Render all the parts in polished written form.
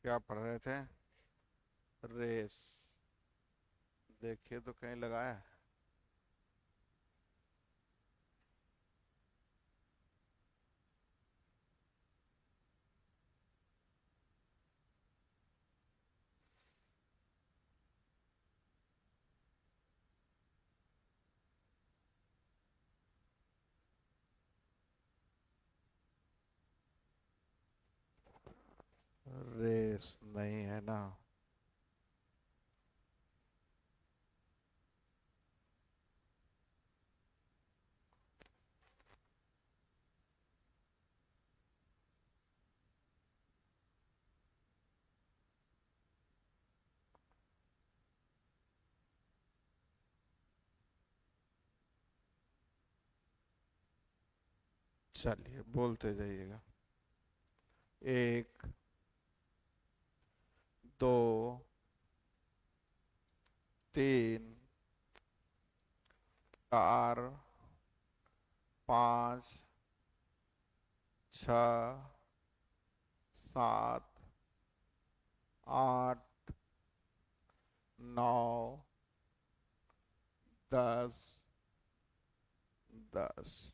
क्या पढ़ रहे थे? रेस। देखिए तो कहीं लगाया है? रेस नहीं है ना। चलिए बोलते जाइएगा। एक, दो, तीन, चार, पाँच, छ, सात, आठ, नौ, 10, 10।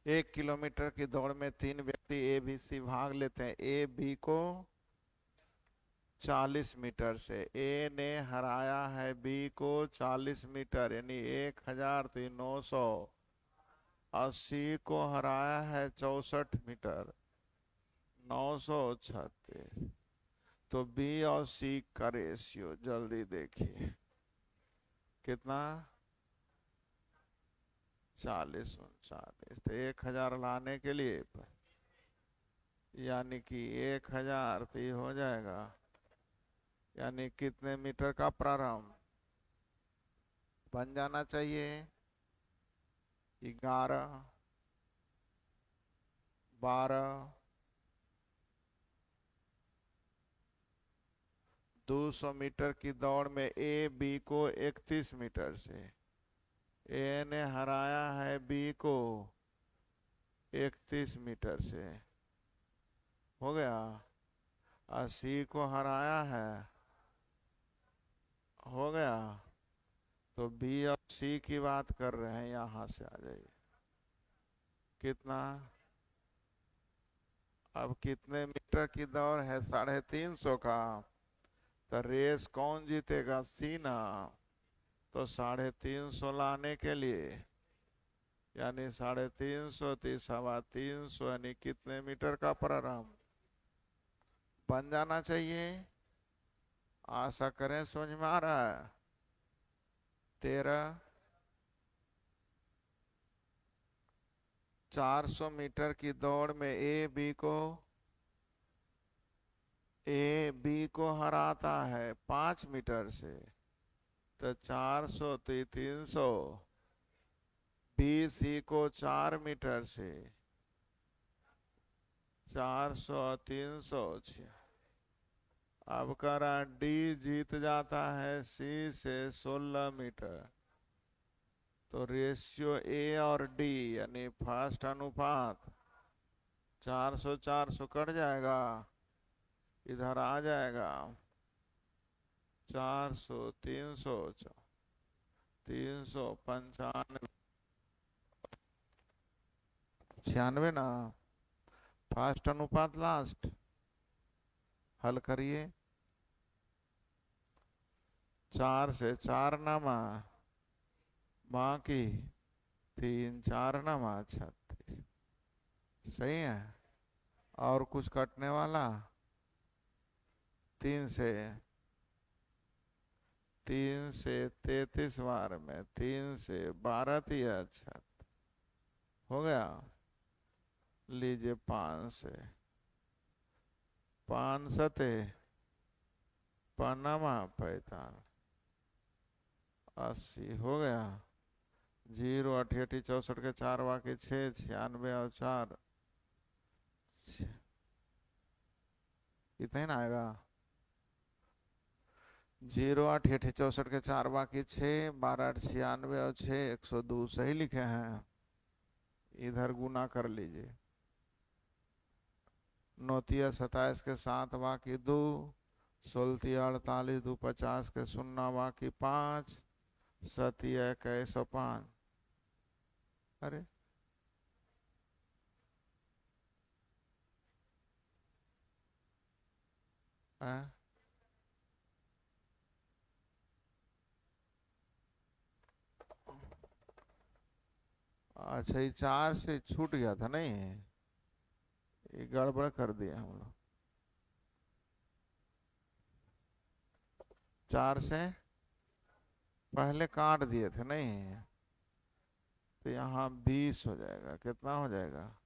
1 किलोमीटर की दौड़ में तीन व्यक्ति ए बी सी भाग लेते हैं। ए बी को 40 मीटर से। ए ने हराया है बी को 40 मीटर, यानी 1000, तो ये 900। 80 को हराया है 64 मीटर, 936। तो बी और सी का रेशियो जल्दी देखिए कितना। 40, 39। तो 1000 लाने के लिए यानी कि 1000, तो ये हो जाएगा यानी कितने मीटर का प्रारंभ बन जाना चाहिए? 11, 12, 200 मीटर की दौड़ में ए बी को 31 मीटर से। ए ने हराया है बी को 31 मीटर से। हो गया। और सी को हराया है। हो गया। तो बी और सी की बात कर रहे हैं, यहां से आ जाइए। कितना? अब कितने मीटर की दौड़ है? 350 का। तो रेस कौन जीतेगा? सी ना। तो 350 लाने के लिए यानी 350, 350, यानी कितने मीटर का प्रारंभ बन जाना चाहिए? आशा करें समझ में आ रहा है। 13। 400 मीटर की दौड़ में ए बी को हराता है 5 मीटर से। तो 400, तो 300। बी सी को 4 मीटर से। 400, 300। अब करा डी जीत जाता है सी से 16 मीटर। तो रेशियो ए और डी यानी फर्स्ट अनुपात 400, 400 कट जाएगा, इधर आ जाएगा। 400, 300, 395, 96 ना। फर्स्ट अनुपात लास्ट। हल करिए। 4 से 4 नमा, बाकी 3, 4 नमा 36। सही है। और कुछ कटने वाला? 3 से 33 बार में 3 से 12 दिया। अच्छा, हो गया। लीजिए 5 से 5 सते पनमा 45, 80। हो गया। 0, 88, 64 के 4 बाकी 6, 96 और 4, इतना ही ना आएगा। जीरो 8 8 64 के 4 बाकी 6, 12 8 96 और 6 102 सही लिखे हैं। इधर गुना कर लीजिए। नौतिया 27 के 7 बाकी 2, सोलतिया 48 2 50 के 0 बाकी 5, सतिया 105। अरे आ? अच्छा, ये 4 से छूट गया था नहीं, ये गड़बड़ कर दिया हम लोग। 4 से पहले काट दिए थे नहीं, तो यहाँ 20 हो जाएगा। कितना हो जाएगा?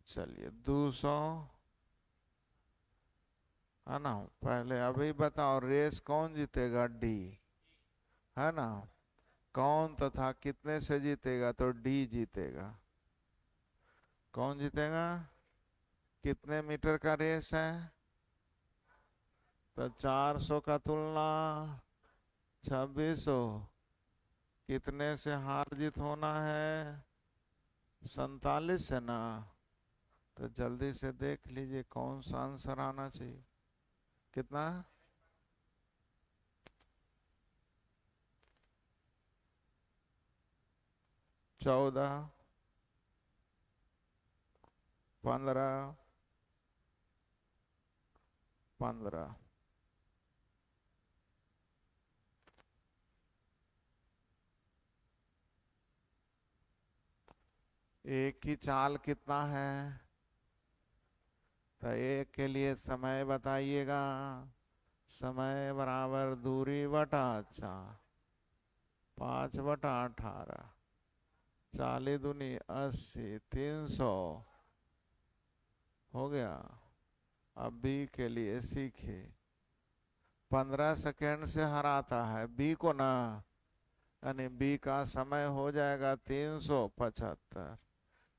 चलिए 200, है ना। पहले अभी बताओ, रेस कौन जीतेगा? डी, है ना। कौन तथा कितने से जीतेगा? तो डी जीतेगा। कौन जीतेगा? कितने मीटर का रेस है? तो 400 का तुलना 2600। कितने से हार जीत होना है? 47 से ना। तो जल्दी से देख लीजिए कौन सा आंसर आना चाहिए। कितना? 14, 15, 15। एक की चाल कितना है? तो एक के लिए समय बताइएगा। समय बराबर दूरी बटा 4, 5/18। 40 दूनी 80, 300 हो गया। अब बी के लिए सीखिए। 15 सेकेंड से हराता है बी को ना, यानी बी का समय हो जाएगा 375।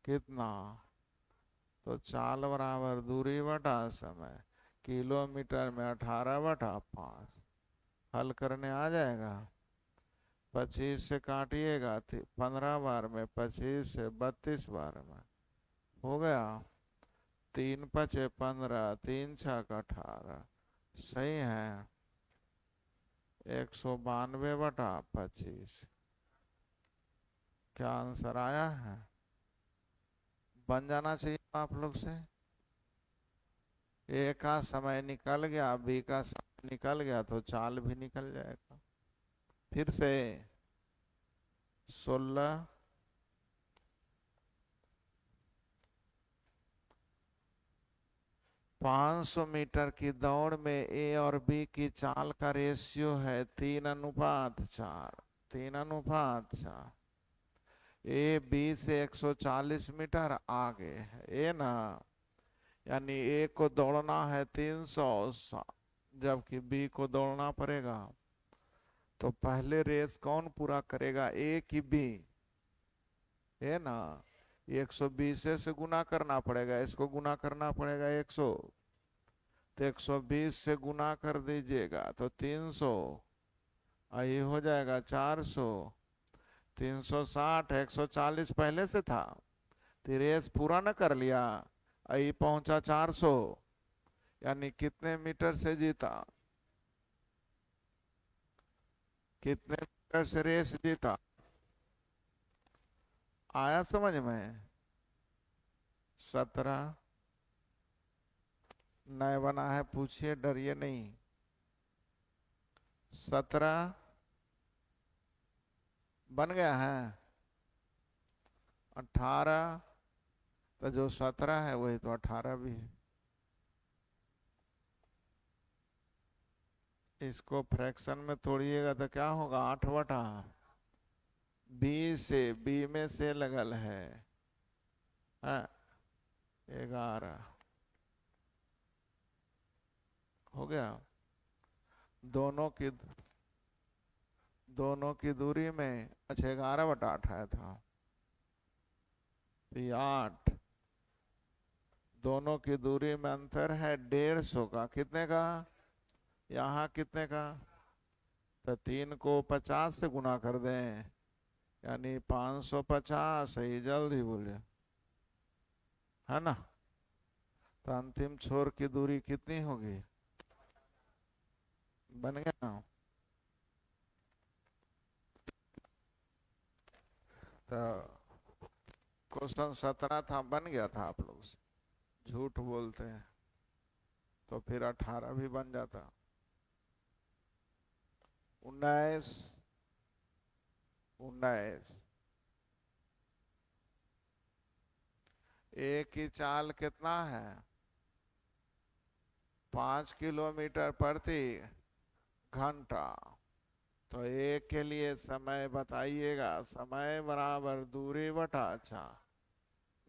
कितना? तो चाल बराबर दूरी बटा समय, किलोमीटर में 18/5। हल करने आ जाएगा। 25 से काटिएगा 15 बार में, 25 से 32 बार में हो गया। 3×5 = 15, 3×6 = 18। सही है। 192/25। क्या आंसर आया है? बन जाना चाहिए आप लोग से। ए का समय निकल गया, बी का समय निकल गया, तो चाल भी निकल जाएगा। फिर से 16, 500 मीटर की दौड़ में ए और बी की चाल का रेशियो है 3:4। 3:4। ए बी से 140 मीटर आगे है, ए ना। यानी ए को दौड़ना है 300, जबकि बी को दौड़ना पड़ेगा। तो पहले रेस कौन पूरा करेगा, ए की बी? है ना। 120 से गुना करना पड़ेगा, इसको गुना करना पड़ेगा 100। तो 120 से गुना कर दीजिएगा तो 300, ये हो जाएगा 400। 360, 140 पहले से था, तो रेस पूरा न कर लिया, आई पहुंचा 400। यानी कितने मीटर से जीता? कितने मीटर से रेस जीता? आया समझ में? 17। नए बना है, पूछिए, डरिए नहीं। 17 बन गया है। 18, तो जो 17 है वही तो 18 भी है। इसको फ्रैक्शन में तोड़िएगा तो क्या होगा? 8/, बी से, बी में से लगल है, 11 हो गया। दोनों की दोनों की दूरी में, अच्छा 11/8 आया था, तो ये 8, दोनों की दूरी में अंतर है 150 का। कितने का? यहाँ कितने का? तो 3 को 50 से गुना कर दें, यानी 550। सही, जल्दी बोलिए, है ना? तो अंतिम छोर की दूरी कितनी होगी? बन गया ना? तो क्वेश्चन 17 था, बन गया था आप लोग से। झूठ बोलते हैं तो फिर 18 भी बन जाता। 19, 19। एक की चाल कितना है? 5 किलोमीटर प्रति घंटा। तो एक के लिए समय बताइएगा। समय बराबर दूरी बटा, अच्छा,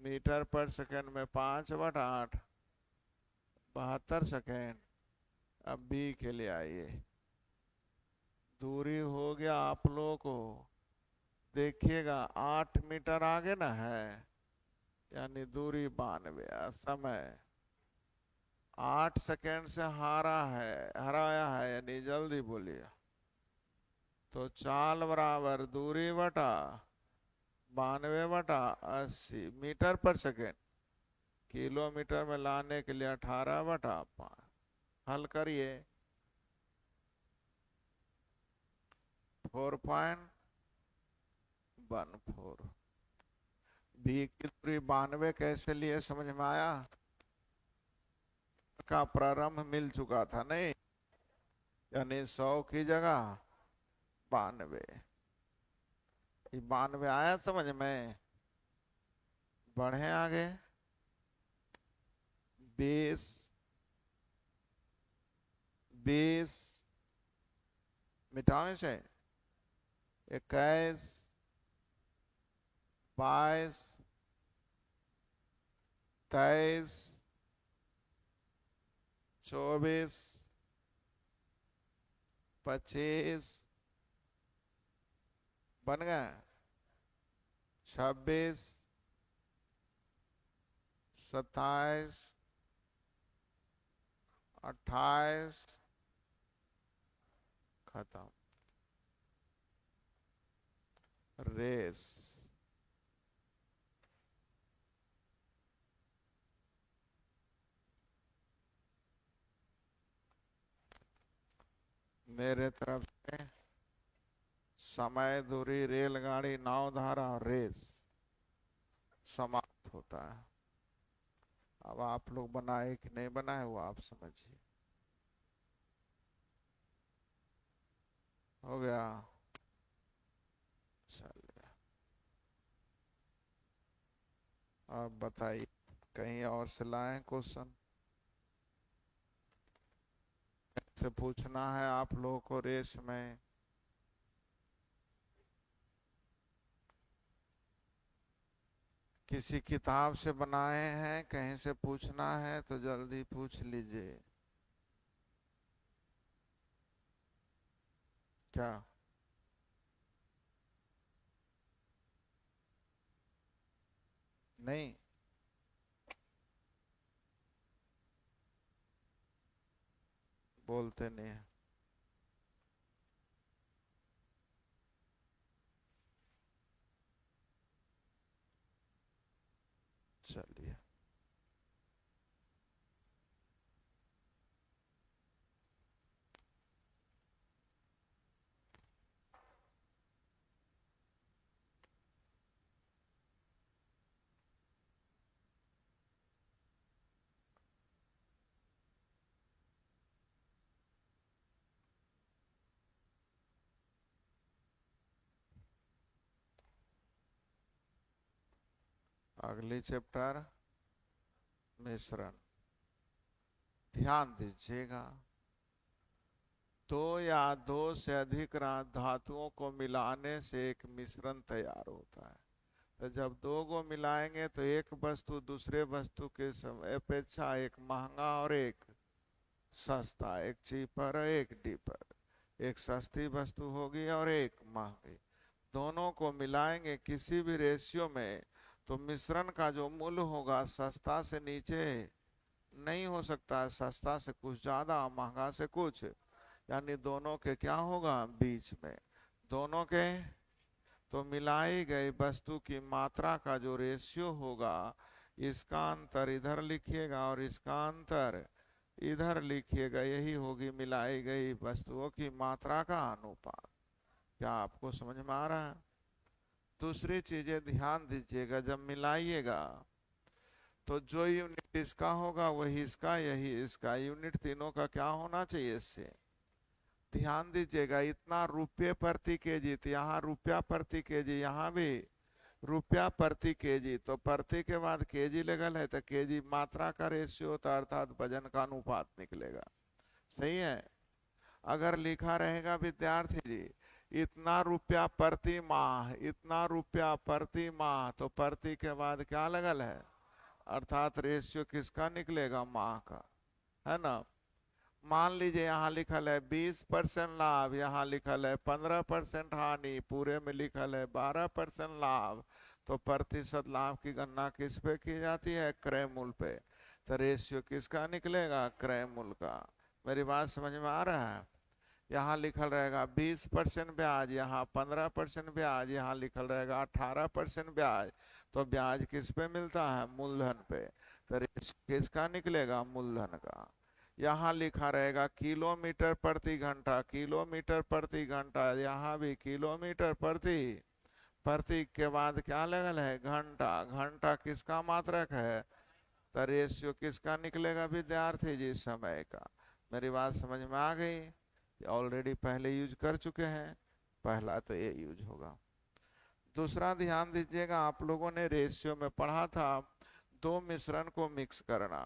मीटर पर सेकंड में 5/8, 72 सेकेंड। अब बी के लिए आइए। दूरी हो गया आप लोगों को, देखिएगा 8 मीटर आगे ना है, यानी दूरी 92। समय 8 सेकेंड से हराया है, यानी जल्दी बोलिए। तो चाल बराबर दूरी बटा 92/80 मीटर पर सेकेंड। किलोमीटर में लाने के लिए 18/5। हल करिए। 4.14। बी की दूरी 92 कैसे लिए, समझ में आया? का प्रारंभ मिल चुका था नहीं, यानी 100 की जगह 92। 92 आया समझ में? बढ़े आगे। 20, 20 मिटाओ से। 21, 22, 23, 24, 25, बन गए। 26, 27, 28, खत्म। रेस। मेरे तरफ से समय, दूरी, रेलगाड़ी, नाव, धारा और रेस समाप्त होता है। अब आप लोग बनाए कि नहीं बनाए वो आप समझिए। हो गया? चलिए, अब बताइए, कहीं और से लाएं क्वेश्चन? से पूछना है आप लोगों को रेस में। किसी किताब से बनाए हैं, कहीं से पूछना है तो जल्दी पूछ लीजिए। क्या? नहीं? बोलते नहीं है। चलिए, अगली चैप्टर मिश्रण। ध्यान दीजिएगा, दो या दो से अधिक धातुओं को मिलाने से एक मिश्रण तैयार होता है। तो जब दो को मिलाएंगे तो एक वस्तु दूसरे वस्तु के अपेक्षा एक महंगा और एक सस्ता, एक चीपर और एक डीपर, एक सस्ती वस्तु होगी और एक महंगी। दोनों को मिलाएंगे किसी भी रेशियो में तो मिश्रण का जो मूल्य होगा सस्ता से नीचे नहीं हो सकता है, सस्ता से कुछ ज्यादा, महंगा से कुछ, यानी दोनों के क्या होगा, बीच में। दोनों के तो मिलाई गई वस्तु की मात्रा का जो रेशियो होगा, इसका अंतर इधर लिखिएगा और इसका अंतर इधर लिखिएगा, यही होगी मिलाई गई वस्तुओं की मात्रा का अनुपात। क्या आपको समझ में आ रहा है? दूसरी चीजें ध्यान दीजिएगा, जब मिलाइएगा तो जो यूनिट इसका होगा वही इसका, यही इसका, यूनिट तीनों का क्या होना चाहिए इससे। ध्यान दीजिएगा, इतना रुपये प्रति केजी, तो यहाँ रुपया प्रति केजी, यहाँ भी रुपया प्रति केजी, तो प्रति के बाद केजी लगल है तो केजी मात्रा का रेशियो होता है, अर्थात वजन का अनुपात निकलेगा। सही है। अगर लिखा रहेगा विद्यार्थी जी इतना रुपया प्रति माह, इतना रुपया प्रति माह, तो प्रति के बाद क्या लगल है, अर्थात रेशियो किसका निकलेगा, माह का, है ना। मान लीजिए यहाँ लिखल है 20% लाभ, यहाँ लिखल है 15% हानि, पूरे में लिखल है 12% लाभ, तो प्रतिशत लाभ की गणना किस पे की जाती है, क्रय मूल्य पे। तो रेशियो किसका निकलेगा, क्रय मूल्य का। मेरी बात समझ में आ रहा है? यहाँ लिखल रहेगा 20% ब्याज, यहाँ 15% ब्याज, यहाँ लिखल रहेगा 18% ब्याज, तो ब्याज किस पे मिलता है, मूलधन पे। तो रेशियो किसका निकलेगा, मूलधन का। यहाँ लिखा रहेगा किलोमीटर प्रति घंटा, किलोमीटर प्रति घंटा, यहाँ भी किलोमीटर प्रति, प्रति के बाद क्या लगल है, घंटा, घंटा किसका मात्रक है, तो रेशियो किसका निकलेगा विद्यार्थी जी, समय का। मेरी बात समझ में आ गई? ऑलरेडी पहले यूज कर चुके हैं, पहला तो ये यूज होगा। दूसरा ध्यान दीजिएगा, आप लोगों ने रेशियो में पढ़ा था दो मिश्रण को मिक्स करना,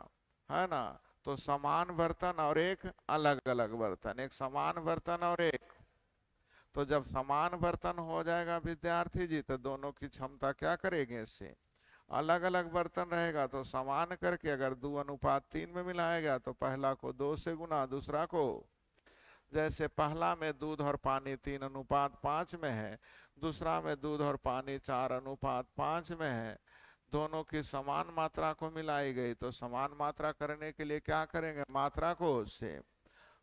है ना। तो समान बर्तन और एक अलग अलग बर्तन, एक समान बर्तन और एक, तो जब समान बर्तन हो जाएगा विद्यार्थी जी तो दोनों की क्षमता क्या करेंगे, इससे अलग अलग बर्तन रहेगा तो समान करके अगर 2:3 में मिलाएगा तो पहला को 2 से गुना, दूसरा को, जैसे पहला में दूध और पानी 3:5 में है, दूसरा में दूध और पानी 4:5 में है, दोनों की समान मात्रा को मिलाई गई, तो समान मात्रा करने के लिए क्या करेंगे, मात्रा को से,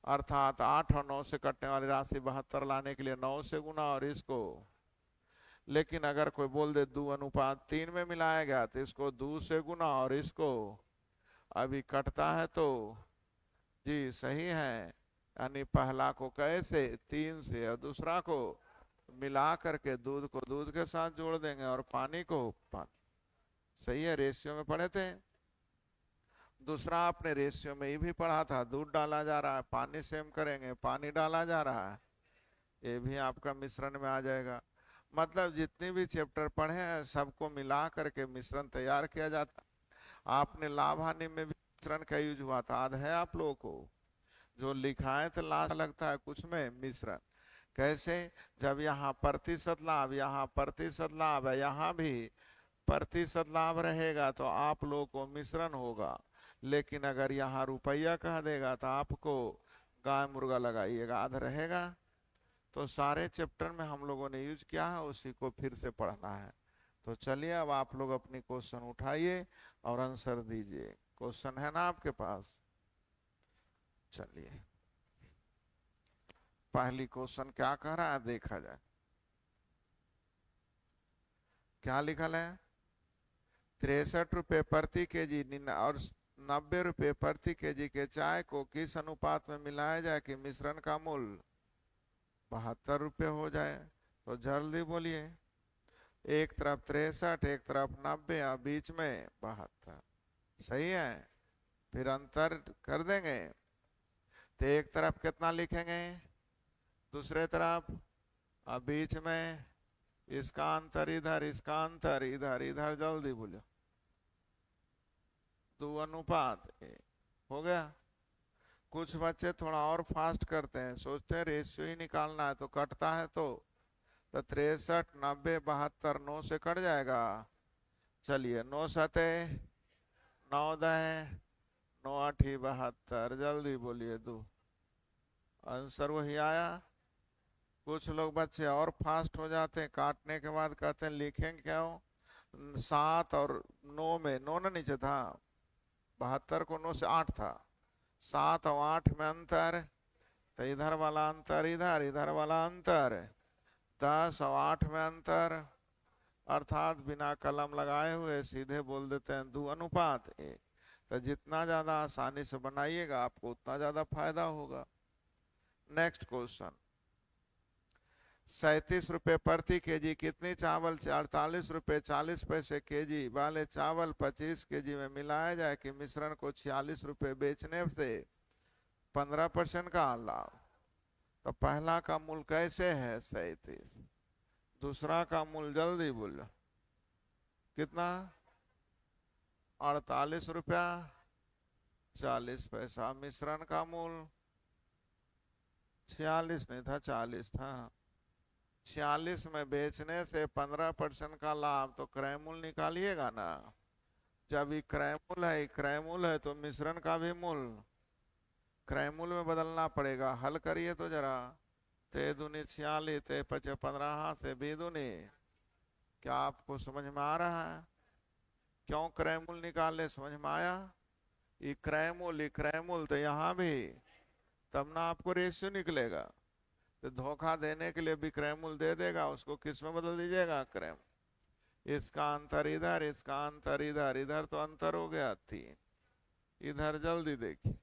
अर्थात 8 और 9 से कटने वाली राशि 72 लाने के लिए 9 से गुना और इसको। लेकिन अगर कोई बोल दे 2:3 में मिलाया गया तो इसको 2 से गुना और इसको, अभी कटता है तो जी सही है, यानी पहला को कैसे 3 से और दूसरा को मिला करके दूध को दूध के साथ जोड़ देंगे और पानी को पानी। सही है, रेशियो में पढ़े थे। दूसरा आपने रेशियो में ये भी पढ़ा था, दूध डाला जा रहा है, पानी सेम करेंगे, पानी डाला जा रहा है, ये भी आपका मिश्रण में आ जाएगा। मतलब जितने भी चैप्टर पढ़े हैं सबको मिला करके मिश्रण तैयार किया जाता। आपने लाभ हानि में भी मिश्रण का यूज हुआ था, याद है आप लोगों को? जो लिखा है तो लास्ट लगता है कुछ में मिश्रण। कैसे, जब यहाँ प्रतिशत लाभ, यहाँ प्रतिशत लाभ है, यहाँ भी प्रतिशत लाभ रहेगा तो आप लोगों को मिश्रण होगा। लेकिन अगर यहाँ रुपया कह देगा तो आपको गाय मुर्गा लगाइएगा, आधा रहेगा। तो सारे चैप्टर में हम लोगों ने यूज किया है, उसी को फिर से पढ़ना है। तो चलिए अब आप लोग अपनी क्वेश्चन उठाइए और आंसर दीजिए। क्वेश्चन है ना आपके पास? चलिए पहली क्वेश्चन क्या कह रहा है देखा जाए। क्या लिखल है, 63 रुपये प्रति केजी और 90 रुपये प्रति केजी के चाय को किस अनुपात में मिलाया जाए कि मिश्रण का मूल्य 72 रुपये हो जाए। तो जल्दी बोलिए, एक तरफ 63, एक तरफ 90 और बीच में 72। सही है, फिर अंतर कर देंगे तो एक तरफ कितना लिखेंगे, दूसरे तरफ, और बीच में इसका अंतर इधर, इसका अंतर इधर, इधर जल्दी बोलो, 2:1 हो गया। कुछ बच्चे थोड़ा और फास्ट करते हैं, सोचते हैं रेशियो ही निकालना है तो कटता है तो 63, 90, 72 9 से कट जाएगा। चलिए 9 7 9 10 9 8 72, जल्दी बोलिए, 2 आंसर वही आया। कुछ लोग बच्चे और फास्ट हो जाते हैं, काटने के बाद कहते हैं लिखेंगे क्या हो, 7 और 9 में, 9 ना नीचे था, 72 को 9 से 8 था, 7 और 8 में अंतर, तो इधर वाला अंतर इधर, इधर वाला अंतर, 10 और 8 में अंतर, अर्थात बिना कलम लगाए हुए सीधे बोल देते हैं 2 अनुपात 1। तो जितना ज्यादा आसानी से बनाइएगा आपको उतना ज्यादा फायदा होगा। नेक्स्ट क्वेश्चन, 37 रुपए प्रति केजी कितनी चावल 48 रुपए 40 पैसे केजी वाले चावल 25 केजी में मिलाया जाए कि मिश्रण को 46 रुपए बेचने से 15% का लाभ। तो पहला का मूल कैसे है 37, दूसरा का मूल जल्दी बोलो कितना, 48 रुपया 40 पैसा, मिश्रण का मूल 46 नहीं था 40 था, 46 में बेचने से 15% का लाभ, तो क्रय मूल निकालिएगा ना। जब ये क्रय मूल है तो मिश्रण का भी मूल क्रय मूल में बदलना पड़ेगा। हल करिए तो जरा, ते दूनी 46 ते 15 से 2 दूनी, क्या आपको समझ में आ रहा है क्यों क्रय मूल निकाले, समझ में आया। ये क्रय मूल तो यहाँ भी, तब ना आपको रेशियो निकलेगा। तो धोखा देने के लिए भी क्रय मूल दे देगा, उसको किस में बदल दीजिएगा क्रय, इसका अंतर इधर, इसका अंतर इधर, इधर तो अंतर हो गया 3, इधर जल्दी देखिए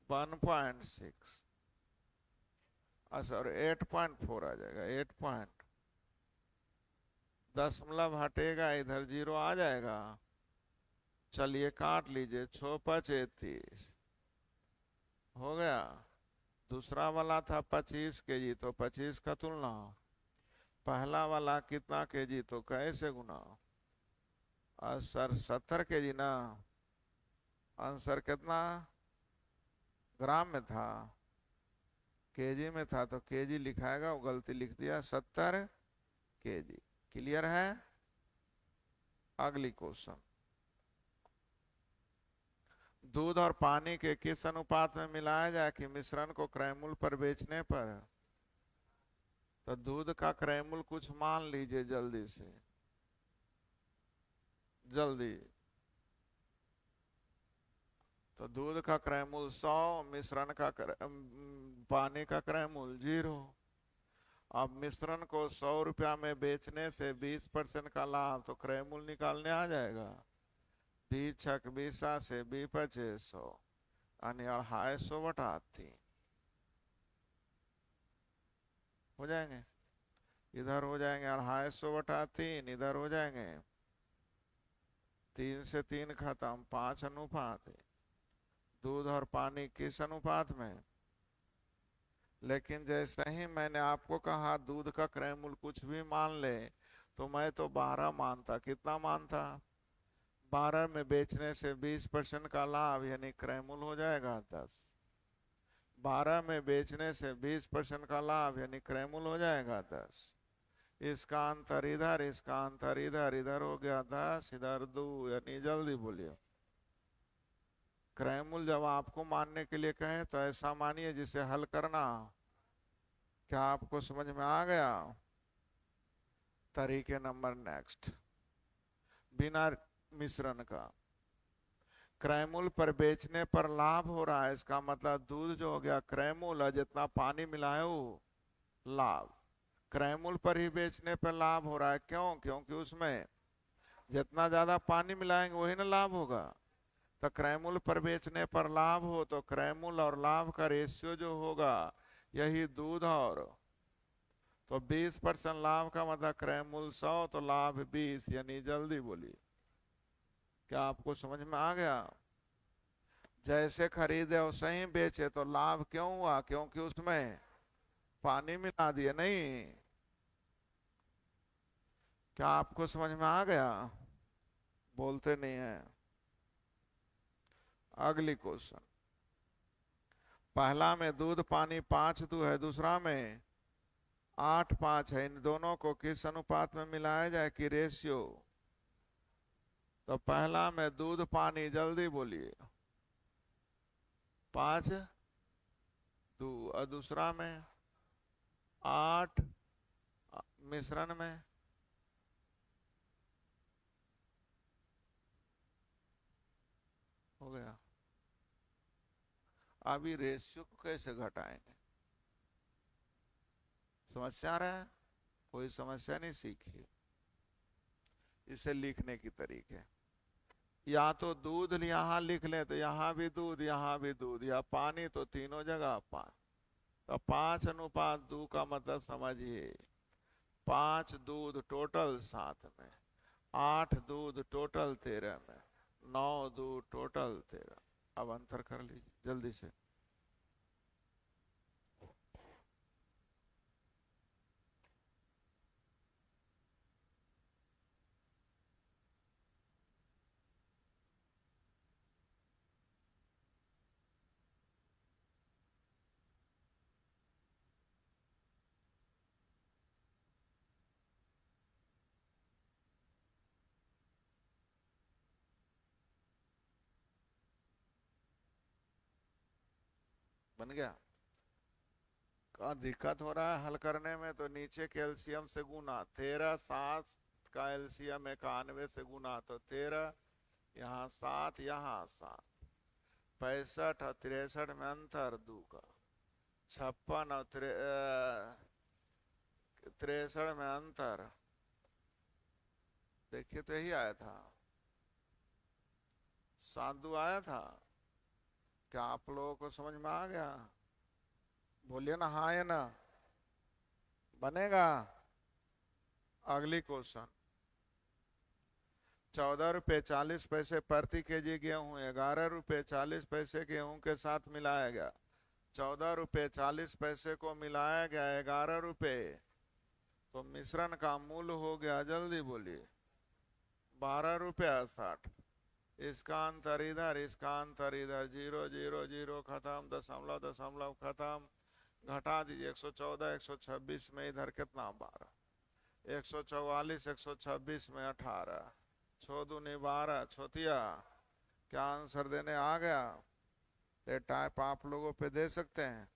1.6, सॉरी 8.4 आ जाएगा, 8 दशमलव हटेगा, इधर 0 आ जाएगा। चलिए काट लीजिए, 6 5 30 हो गया। दूसरा वाला था 25 केजी, तो 25 का तुलना, पहला वाला कितना केजी तो कैसे गुना, सर 70 केजी ना, आंसर कितना ग्राम में था, केजी में था, तो केजी लिखाएगा, वो गलती लिख दिया 70 केजी। क्लियर है। अगली क्वेश्चन, दूध और पानी के किस अनुपात में मिलाया जाए कि मिश्रण को क्रयमूल्य पर बेचने पर, तो दूध का क्रयमूल्य कुछ मान लीजिए जल्दी से, जल्दी, तो दूध का क्रयमूल्य 100, मिश्रण का पानी का क्रयमूल्य 0। अब मिश्रण को 100 रुपया में बेचने से 20% का लाभ, तो क्रयमूल्य निकालने आ जाएगा, 20 छक 20 से 20 25 100 यानी 250 बटा 3 हो जाएंगे, इधर हो जाएंगे 250 बटा 3, इधर हो जाएंगे 3 से 3 खत्म, 5 अनुपात है। दूध और पानी किस अनुपात में, लेकिन जैसे ही मैंने आपको कहा दूध का क्रय मूल्य कुछ भी मान ले, तो मैं तो 12 मानता, कितना मानता, 12 में बेचने से 20% का लाभ, यानी क्रय मूल्य हो जाएगा 10, 12 में बेचने से 20% का लाभ, यानी क्रय मूल्य हो जाएगा 10, इसका अंतर इधर, इसका अंतर इधर, इधर हो गया 10, इधर 2, यानी जल्दी बोलिए क्रय मूल्य जब आपको मानने के लिए कहें तो ऐसा मानिए जिसे हल करना। क्या आपको समझ में आ गया। तरीके नंबर नेक्स्ट, बिना मिश्रण का क्रय मूल्य पर बेचने पर लाभ हो रहा है, इसका मतलब दूध जो हो गया क्रय मूल्य, जितना पानी मिला है वो लाभ, क्रय मूल्य पर ही बेचने पर लाभ हो रहा है। क्यों, क्योंकि उसमें जितना ज्यादा पानी मिलाएंगे वही ना लाभ होगा। तो क्रय मूल्य पर बेचने पर लाभ हो तो क्रय मूल्य और लाभ का रेशियो जो होगा यही दूध और, तो 20% लाभ का मतलब क्रय मूल्य 100 तो लाभ 20, यानी जल्दी बोलिए क्या आपको समझ में आ गया। जैसे खरीदे वैसे ही बेचे तो लाभ क्यों हुआ, क्योंकि उसमें पानी मिला दिए। नहीं, क्या आपको समझ में आ गया, बोलते नहीं है। अगली क्वेश्चन, पहला में दूध पानी 5:2 है, दूसरा में 8:5 है, इन दोनों को किस अनुपात में मिलाया जाए कि रेशियो, तो पहला में दूध पानी, जल्दी बोलिए 5:2, और दूसरा में 8, मिश्रण में हो गया। अभी रेशियो को कैसे घटाएंगे, समस्या आ रहा है? कोई समस्या नहीं सीखी। इसे लिखने की तरीके, या तो दूध यहाँ लिख ले तो यहाँ भी दूध यहाँ भी दूध, या पानी तो तीनों जगह पानी। तो 5:2 का मतलब समझिए, 5 दूध टोटल 7 में, 8 दूध टोटल 13 में, 9 दूध टोटल 13। अब अंतर कर लीजिए जल्दी से। बन गया? का दिक्कत हो रहा है हल करने में, तो नीचे कैल्शियम से गुना, 13 7 का एलसीएम 91 से गुना, तो 13 यहाँ 7 यहाँ 7, 65 और 63 में अंतर 2 का, 56 और 63 में अंतर। देखिए तो यही आया था, 7 आया था। क्या आप लोगों को समझ में आ गया? बोलिए ना हाँ या ना। बनेगा? अगली क्वेश्चन, 14 रुपये 40 पैसे प्रति केजी गेहूं 11 रुपये 40 पैसे गेहूं के साथ मिलाया गया। 14 रुपये 40 पैसे को मिलाया गया 11 रुपये, तो मिश्रण का मूल्य हो गया, जल्दी बोलिए, 12 रुपया 60। इसका अंतर इधर, इसका अंतर इधर, 0 0 0 खत्म, दशमलव दशमलव खत्म, घटा दीजिए 114 126 में, इधर कितना 12, 144 126 में 18, 6 दूनी 12, छोतिया। क्या आंसर देने आ गया? ये टाइप आप लोगों पे दे सकते हैं,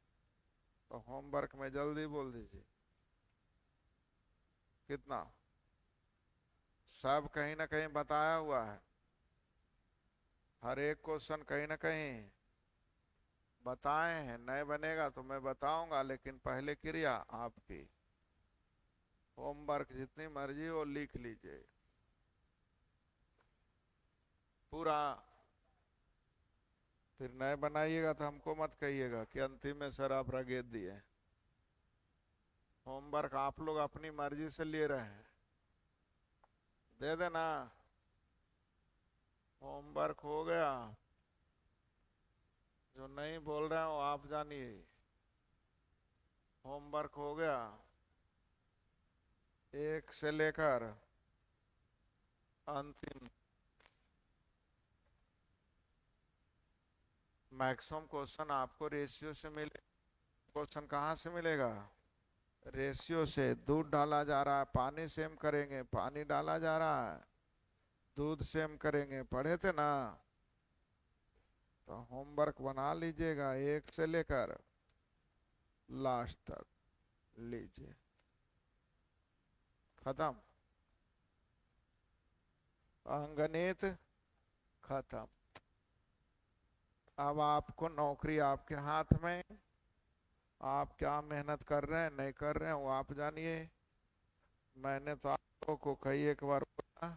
तो होमवर्क में जल्दी बोल दीजिए कितना। सब कहीं ना कहीं बताया हुआ है, हर एक क्वेश्चन कहीं ना कहीं बताए हैं। नहीं बनेगा तो मैं बताऊंगा, लेकिन पहले क्रिया आपकी। होमवर्क जितनी मर्जी हो लिख लीजिए पूरा, फिर नए बनाइएगा तो हमको मत कहिएगा कि अंतिम में सर आप रगेद दिए। होमवर्क आप लोग अपनी मर्जी से ले रहे हैं, दे देना। होमवर्क हो गया, जो नहीं बोल रहे हो आप जानिए। होमवर्क हो गया, 1 से लेकर अंतिम मैक्सिमम क्वेश्चन आपको रेशियो से मिले। क्वेश्चन कहाँ से मिलेगा? रेशियो से। दूध डाला जा रहा है, पानी से हम करेंगे, पानी डाला जा रहा है, दूध से हम करेंगे, पढ़े थे ना। तो होमवर्क बना लीजिएगा 1 से लेकर लास्ट तक, लीजिए खत्म, अंगणित खत्म। अब आपको नौकरी आपके हाथ में, आप क्या मेहनत कर रहे हैं नहीं कर रहे हैं वो आप जानिए। मैंने तो आप लोगों को कई एक बार बोला